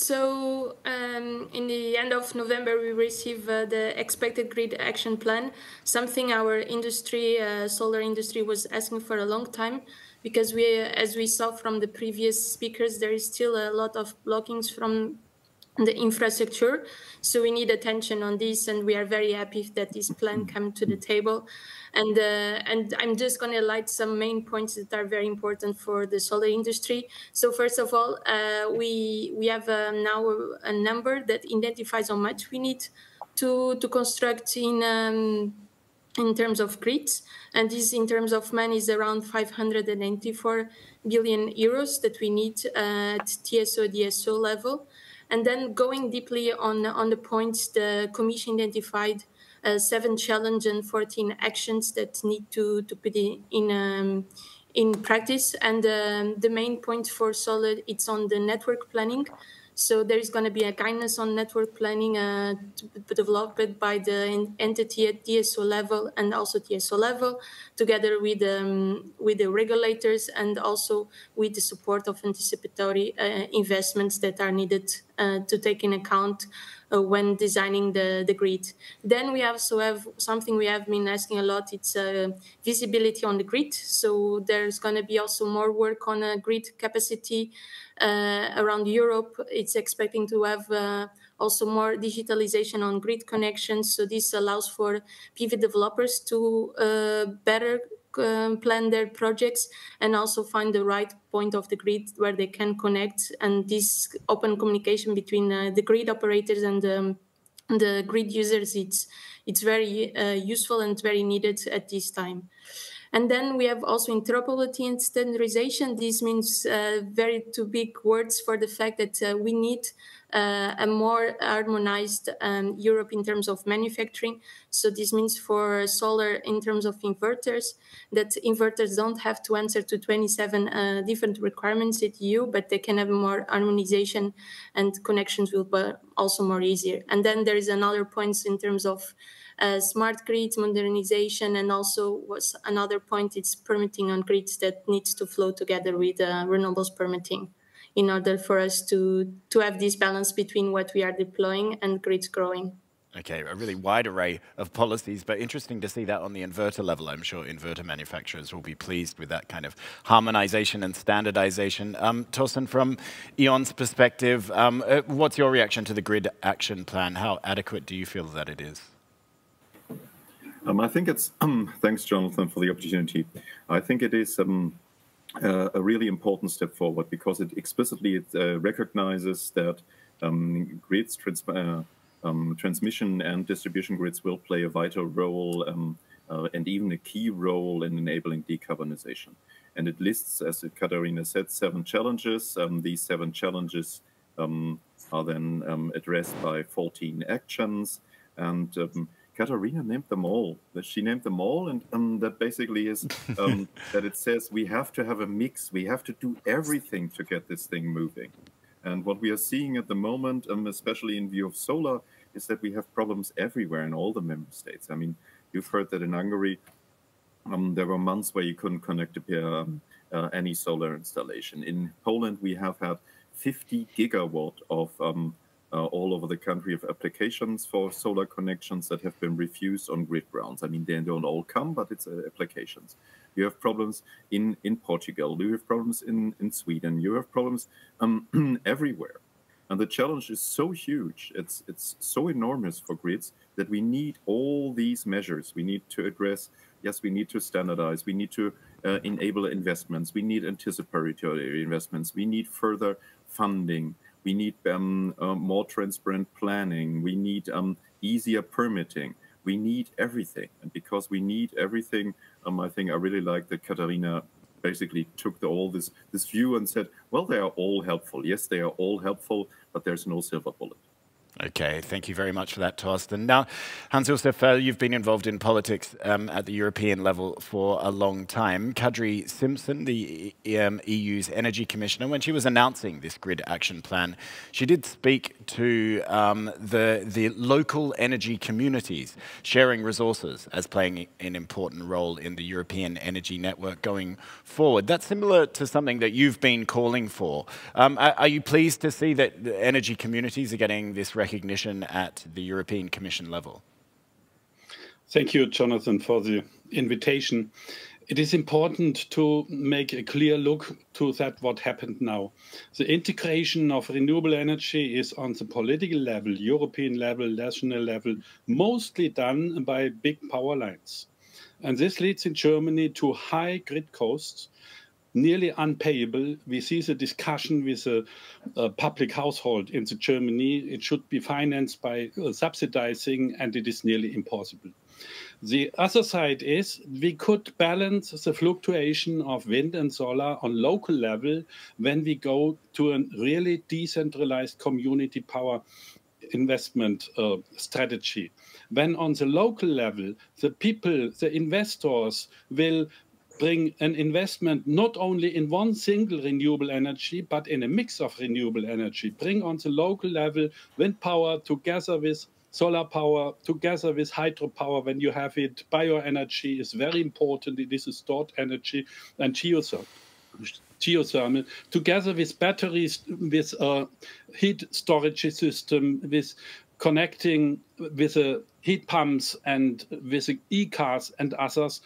Speaker 7: the end of November, we received the expected grid action plan, something our industry, solar industry, was asking for a long time, because as we saw from the previous speakers, there is still a lot of blockings from the infrastructure. So we need attention on this, and we are very happy that this plan came to the table. And I'm just going to highlight some main points that are very important for the solar industry. So first of all, we have now a number that identifies how much we need to construct in terms of grids, and this in terms of money is around 594 billion euros that we need at TSO DSO level. And then going deeply on the points, the Commission identified 7 challenges and 14 actions that need to put in practice. And the main point for solar, it's on the network planning. So there is going to be a guidance on network planning developed by the entity at DSO level and also TSO level, together with the regulators and also with the support of anticipatory investments that are needed to take in account when designing the grid. Then we also have something we have been asking a lot, it's visibility on the grid. So there's going to be also more work on grid capacity around Europe. It's expecting to have also more digitalization on grid connections. So this allows for PV developers to better plan their projects and also find the right point of the grid where they can connect. And this open communication between the grid operators and the grid users, it's very useful and very needed at this time. And then we have also interoperability and standardization. This means very two big words for the fact that we need a more harmonized Europe in terms of manufacturing. So this means for solar in terms of inverters, that inverters don't have to answer to 27 different requirements at EU, but they can have more harmonization and connections will be also more easier. And then there is another points in terms of smart grids, modernization, and also what's another point, it's permitting on grids that needs to flow together with renewables permitting in order for us to have this balance between what we are deploying and grids growing.
Speaker 1: Okay, a really wide array of policies, but interesting to see that on the inverter level. I'm sure inverter manufacturers will be pleased with that kind of harmonization and standardization. Torsten, from E.ON's perspective, what's your reaction to the Grid Action Plan? How adequate do you feel that it is?
Speaker 9: I think it's, thanks, Jonathan, for the opportunity. I think it is a really important step forward because it explicitly recognizes that grids, transmission and distribution grids will play a vital role and even a key role in enabling decarbonization. And it lists, as Katarina said, 7 challenges. These 7 challenges are then addressed by 14 actions. And Katarina named them all. She named them all, and that basically is that it says we have to have a mix. We have to do everything to get this thing moving. And what we are seeing at the moment, especially in view of solar, is that we have problems everywhere in all the member states. I mean, you've heard that in Hungary, there were months where you couldn't connect any solar installation. In Poland, we have had 50 gigawatt of all over the country of applications for solar connections that have been refused on grid grounds. I mean, they don't all come, but it's applications. You have problems in Portugal. You have problems in Sweden. You have problems everywhere. And the challenge is so huge. It's so enormous for grids that we need all these measures. We need to address, yes, we need to standardize. We need to enable investments. We need anticipatory investments. We need further funding. We need more transparent planning. We need easier permitting. we need everything. And because we need everything, I think I really like that Katharina basically took all this view and said, well, they are all helpful. Yes, they are all helpful, but there's no silver bullet.
Speaker 1: Okay, thank you very much for that, Torsten. Now, Hans-Josef, you've been involved in politics at the European level for a long time. Kadri Simpson, the EU's Energy Commissioner, when she was announcing this grid action plan, she did speak to the local energy communities sharing resources as playing an important role in the European energy network going forward. That's similar to something that you've been calling for. Are you pleased to see that the energy communities are getting this recognition at the European Commission level?
Speaker 8: Thank you, Jonathan, for the invitation. It is important to make a clear look to that what happened now. The integration of renewable energy is on the political level, European level, national level, mostly done by big power lines. And this leads in Germany to high grid costs, nearly unpayable. We see the discussion with a public household in Germany. It should be financed by subsidizing, and it is nearly impossible. The other side is we could balance the fluctuation of wind and solar on local level when we go to a really decentralized community power investment strategy. When on the local level, the people, the investors will bring an investment not only in one single renewable energy, but in a mix of renewable energy. Bring on the local level wind power together with solar power, together with hydropower. When you have it, bioenergy is very important. It is a stored energy, and geothermal, together with batteries, with a heat storage system, with connecting with heat pumps and with e-cars and others,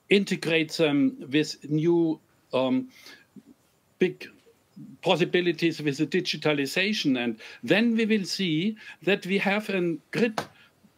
Speaker 8: integrate them with new big possibilities with the digitalization. And then we will see that we have a grid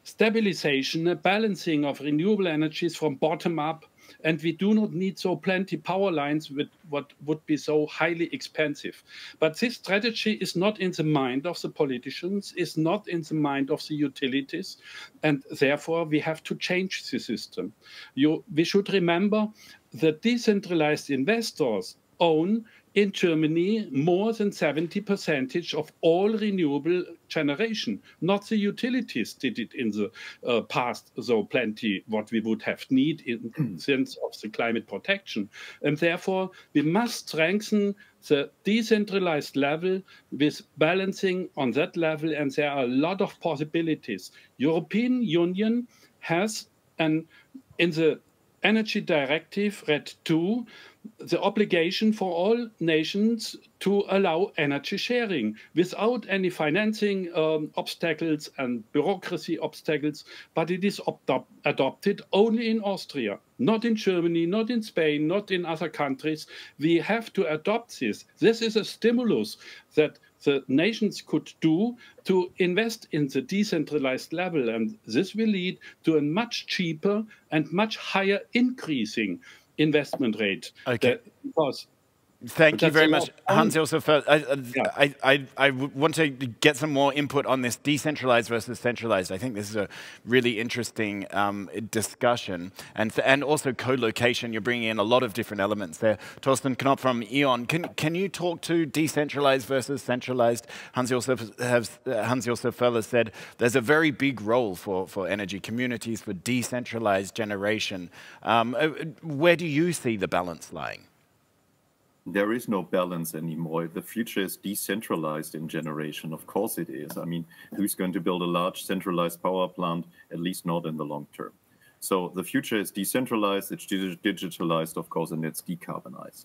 Speaker 8: stabilization, a balancing of renewable energies from bottom up. And we do not need so plenty power lines with what would be so highly expensive. But this strategy is not in the mind of the politicians, is not in the mind of the utilities. And therefore, we have to change the system. We should remember that decentralized investors own in Germany more than 70% of all renewable generation. Not the utilities did it in the past, so plenty what we would have need in sense of the climate protection. And therefore, we must strengthen the decentralized level with balancing on that level, and there are a lot of possibilities. European Union has, in the Energy Directive, RED II, the obligation for all nations to allow energy sharing without any financing obstacles and bureaucracy obstacles, but it is adopted only in Austria, not in Germany, not in Spain, not in other countries. We have to adopt this. This is a stimulus that the nations could do to invest in the decentralized level, and this will lead to a much cheaper and much higher increasing investment rate.
Speaker 1: Okay. Thank you very much, Hans-Josef. I want to get some more input on this decentralized versus centralized. I think this is a really interesting discussion. And also co-location, you're bringing in a lot of different elements there. Torsten Knopp from E.ON, can you talk to decentralized versus centralized? Hans-Josef Föller said there's a very big role for energy communities, for decentralized generation. Where do you see the balance lying?
Speaker 9: There is no balance anymore. The future is decentralized in generation. Of course it is. I mean, who's going to build a large centralized power plant? At least not in the long term. So the future is decentralized, it's digitalized, of course, and it's decarbonized.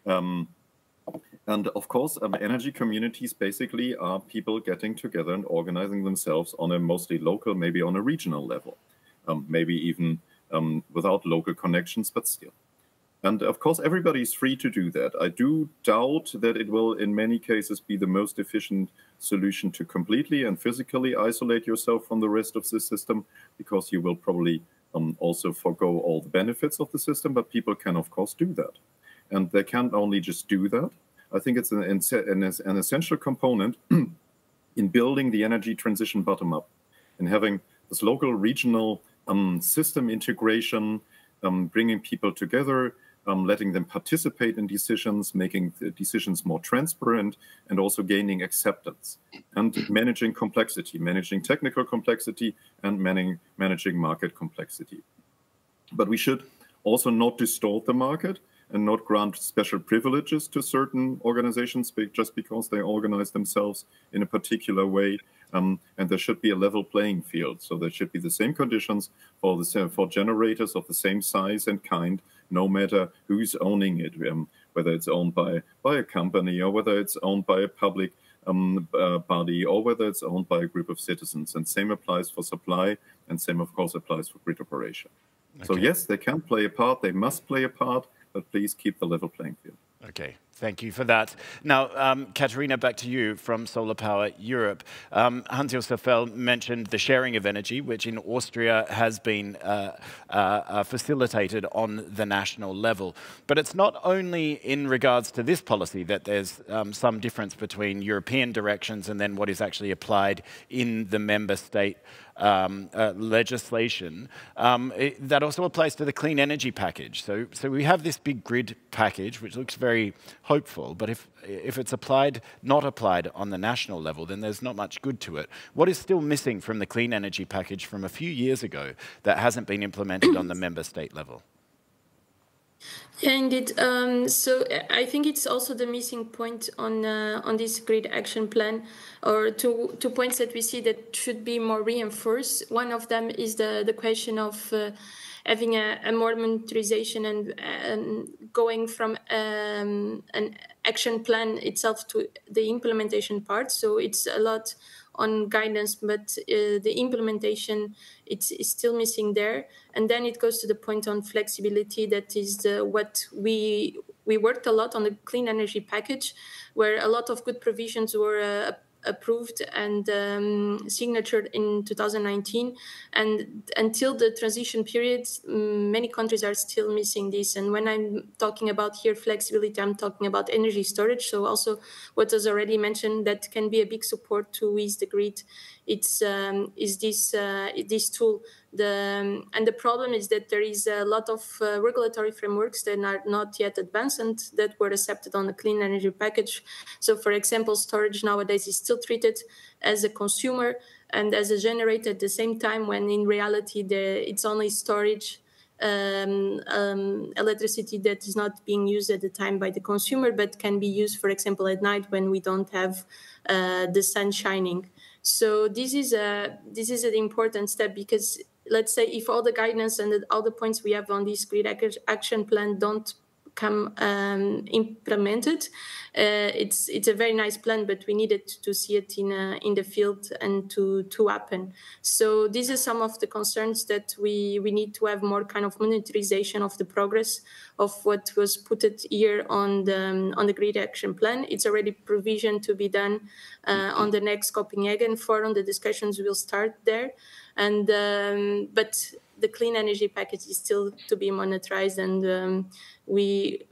Speaker 9: And of course, energy communities basically are people getting together and organizing themselves on a mostly local, maybe on a regional level, maybe even without local connections, but still. And of course, everybody is free to do that. I do doubt that it will, in many cases, be the most efficient solution to completely and physically isolate yourself from the rest of the system, because you will probably also forgo all the benefits of the system. But people can, of course, do that. And they can't only just do that. I think it's an essential component in building the energy transition bottom up and having this local, regional system integration, bringing people together, letting them participate in decisions, making the decisions more transparent, and also gaining acceptance, and managing complexity, managing technical complexity, and managing market complexity. But we should also not distort the market and not grant special privileges to certain organizations just because they organize themselves in a particular way. And there should be a level playing field. So there should be the same conditions for generators of the same size and kind, no matter who's owning it, whether it's owned by a company or whether it's owned by a public body or whether it's owned by a group of citizens. And same applies for supply, and same, of course, applies for grid operation. Okay. So yes, they can play a part, they must play a part, but please keep the level playing field.
Speaker 1: Okay, thank you for that. Now, Katharina, back to you from Solar Power Europe. Hans-Josef Fell mentioned the sharing of energy, which in Austria has been facilitated on the national level. But it's not only in regards to this policy that there's some difference between European directions and then what is actually applied in the member state legislation. That also applies to the clean energy package. So we have this big grid package, which looks very hopeful, but if it's not applied on the national level, then there's not much good to it. What is still missing from the clean energy package from a few years ago that hasn't been implemented on the member state level?
Speaker 7: Yeah, indeed. So I think it's also the missing point on this grid action plan, or two points that we see that should be more reinforced. One of them is the question of having a more monitorization and going from an action plan itself to the implementation part. So it's a lot on guidance, but the implementation is still missing there. And then it goes to the point on flexibility. That is what we worked a lot on the clean energy package, where a lot of good provisions were approved and signatured in 2019, and until the transition period, many countries are still missing this. And when I'm talking about here flexibility, I'm talking about energy storage. So also what was already mentioned, that can be a big support to ease the grid. It's this tool. And the problem is that there is a lot of regulatory frameworks that are not yet advanced and that were accepted on the clean energy package. So, for example, storage nowadays is still treated as a consumer and as a generator at the same time, when in reality it's only storage electricity that is not being used at the time by the consumer, but can be used, for example, at night when we don't have the sun shining. So this is an important step, because let's say if all the guidance and all the points we have on this grid action plan don't come implemented, it's a very nice plan, but we needed to see it in the field and to happen. So these are some of the concerns that we need to have more kind of monitorization of the progress of what was put here on the grid action plan. It's already provision to be done on the next Copenhagen Forum. The discussions will start there, and but the clean energy package is still to be monitored, and we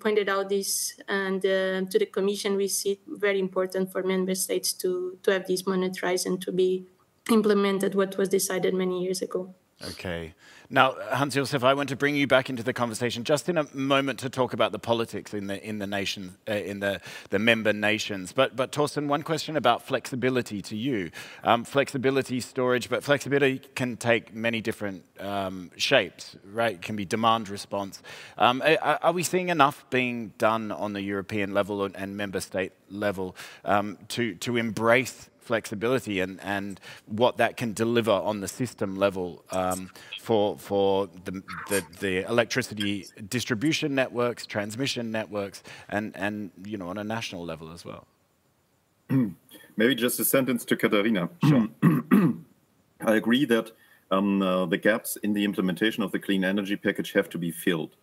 Speaker 7: pointed out this, and to the Commission, we see it very important for member states to have this monitored and to be implemented what was decided many years ago.
Speaker 1: Okay. Now, Hans-Josef, I want to bring you back into the conversation just in a moment to talk about the politics in the nation, in the member nations. But Torsten, one question about flexibility to you. Flexibility, storage, but flexibility can take many different shapes, right? It can be demand response. Are we seeing enough being done on the European level and member state level to embrace flexibility and what that can deliver on the system level for the electricity distribution networks, transmission networks, and on a national level as well?
Speaker 9: Maybe just a sentence to Katharina.
Speaker 1: Sure.
Speaker 9: I agree that the gaps in the implementation of the clean energy package have to be filled.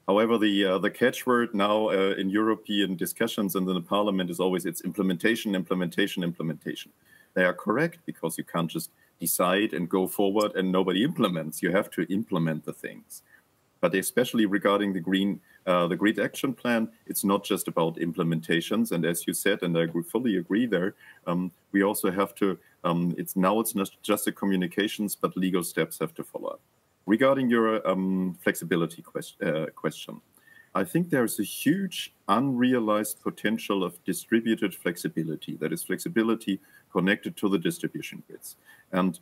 Speaker 9: However, the catchword now in European discussions and in the Parliament is always it's implementation, implementation, implementation. They are correct, because you can't just decide and go forward and nobody implements. You have to implement the things. But especially regarding the Grid Action Plan, it's not just about implementations. And as you said, and I fully agree there, we also have to, it's not just the communications, but legal steps have to follow up. Regarding your flexibility question, I think there's a huge unrealized potential of distributed flexibility, that is flexibility connected to the distribution grids. And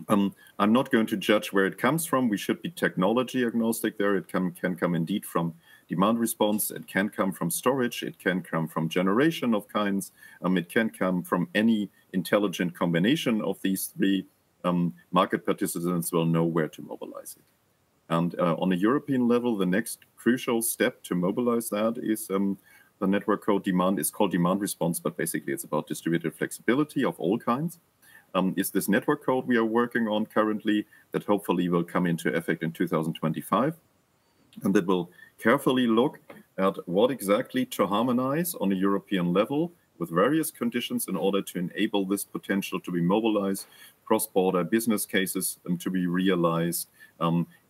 Speaker 9: I'm not going to judge where it comes from. We should be technology agnostic there. It can come indeed from demand response. It can come from storage. It can come from generation of kinds. It can come from any intelligent combination of these three. Market participants will know where to mobilize it. And on a European level, the next crucial step to mobilize that is the network code demand. It's called demand response, but basically it's about distributed flexibility of all kinds. Is this network code we are working on currently that hopefully will come into effect in 2025, and that will carefully look at what exactly to harmonize on a European level with various conditions in order to enable this potential to be mobilized, cross-border business cases to be realized,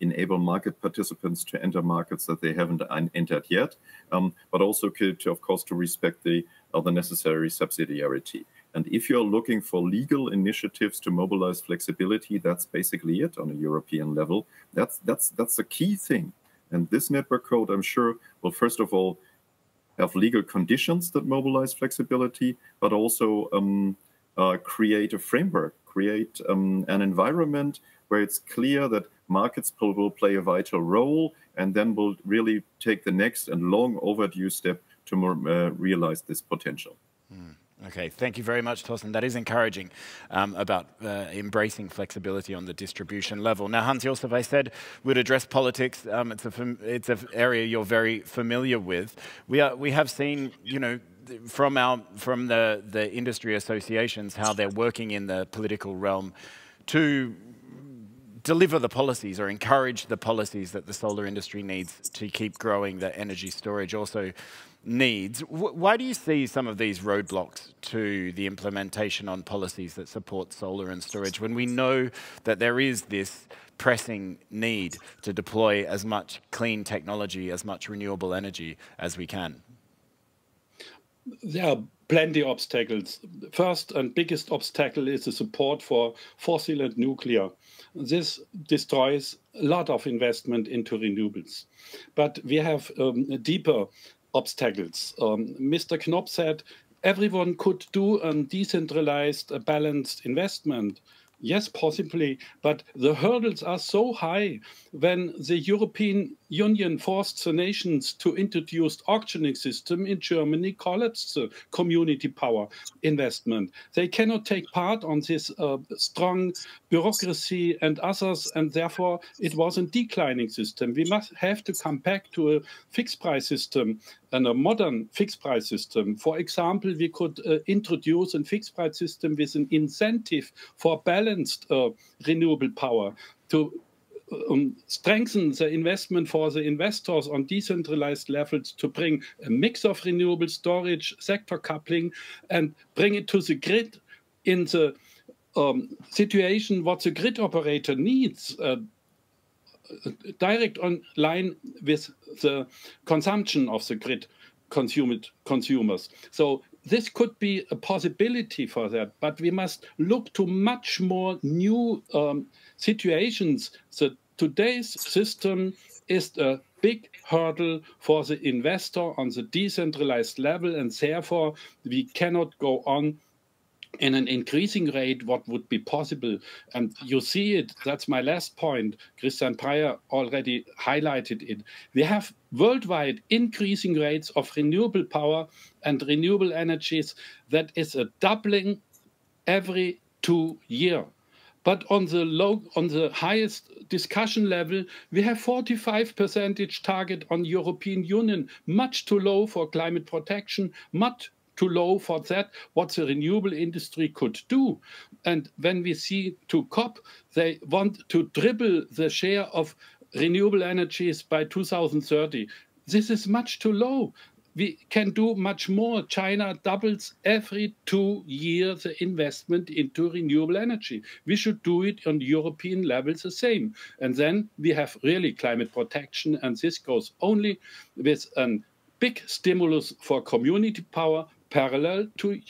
Speaker 9: enable market participants to enter markets that they haven't entered yet, but also to, of course, to respect the necessary subsidiarity. And if you're looking for legal initiatives to mobilize flexibility, that's basically it on a European level. That's the key thing. And this network code, I'm sure, will first of all have legal conditions that mobilize flexibility, but also create a framework, create an environment where it's clear that markets will play a vital role, and then will really take the next and long overdue step to realize this potential.
Speaker 1: Okay, thank you very much, Thorsten. That is encouraging about embracing flexibility on the distribution level. Now, Hans-Josef, I said we'd address politics. It's an area you're very familiar with. We have seen, you know, from the industry associations how they're working in the political realm to deliver the policies or encourage the policies that the solar industry needs to keep growing, that energy storage also needs. Why do you see some of these roadblocks to the implementation on policies that support solar and storage when we know that there is this pressing need to deploy as much clean technology, as much renewable energy as we can?
Speaker 8: There are plenty of obstacles. First and biggest obstacle is the support for fossil and nuclear. This destroys a lot of investment into renewables. But we have deeper obstacles. Mr. Knopp said everyone could do a decentralized, balanced investment. Yes, possibly, but the hurdles are so high. When the European Union forced the nations to introduce auctioning system in Germany, collapsed the community power investment. They cannot take part on this strong bureaucracy and others, and therefore it was a declining system. We must have to come back to a fixed price system and a modern fixed price system. For example, we could introduce a fixed price system with an incentive for balanced renewable power to strengthen the investment for the investors on decentralized levels, to bring a mix of renewable storage, sector coupling, and bring it to the grid in the situation what the grid operator needs, direct on line with the consumption of the grid consumers. So this could be a possibility for that, but we must look to much more new situations. So today's system is a big hurdle for the investor on the decentralized level, and therefore we cannot go on in an increasing rate what would be possible. And you see it, that's my last point. Christian Breyer already highlighted it. We have worldwide increasing rates of renewable power and renewable energies that is a doubling every 2 years. But on the highest discussion level, we have 45% target on European Union, much too low for climate protection, much too low for that, what the renewable industry could do. And when we see to COP, they want to triple the share of renewable energies by 2030. This is much too low. we can do much more. China doubles every 2 years the investment into renewable energy. We should do it on European levels the same. And then we have really climate protection, and this goes only with a big stimulus for community power parallel to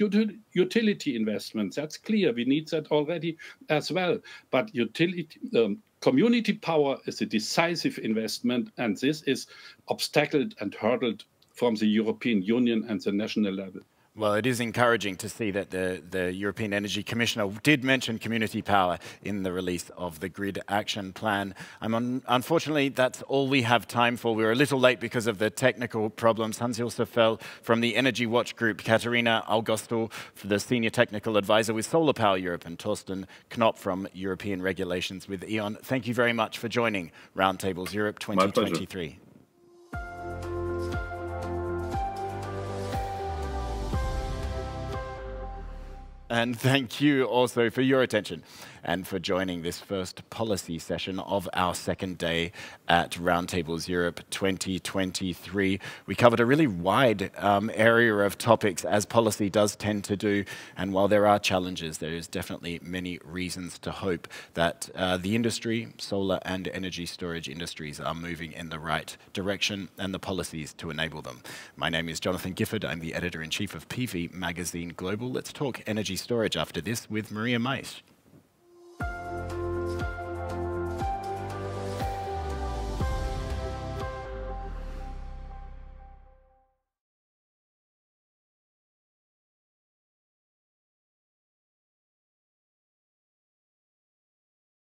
Speaker 8: utility investments. That's clear. We need that already as well. But community power is a decisive investment, and this is obstacled and hurdled from the European Union and the national level.
Speaker 1: Well, it is encouraging to see that the European Energy Commissioner did mention community power in the release of the Grid Action Plan. Unfortunately, that's all we have time for. We were a little late because of the technical problems. Hans-Josef Fell from the Energy Watch Group, Katharina Augusto, the Senior Technical Advisor with Solar Power Europe, and Torsten Knopp from European Regulations with E.ON. Thank you very much for joining Roundtables Europe 2023. And thank you also for your attention and for joining this first policy session of our second day at Roundtables Europe 2023. We covered a really wide area of topics, as policy does tend to do. And while there are challenges, there is definitely many reasons to hope that the industry, solar and energy storage industries, are moving in the right direction, and the policies to enable them. My name is Jonathan Gifford. I'm the editor-in-chief of PV Magazine Global. Let's talk energy storage after this with Maria Mais.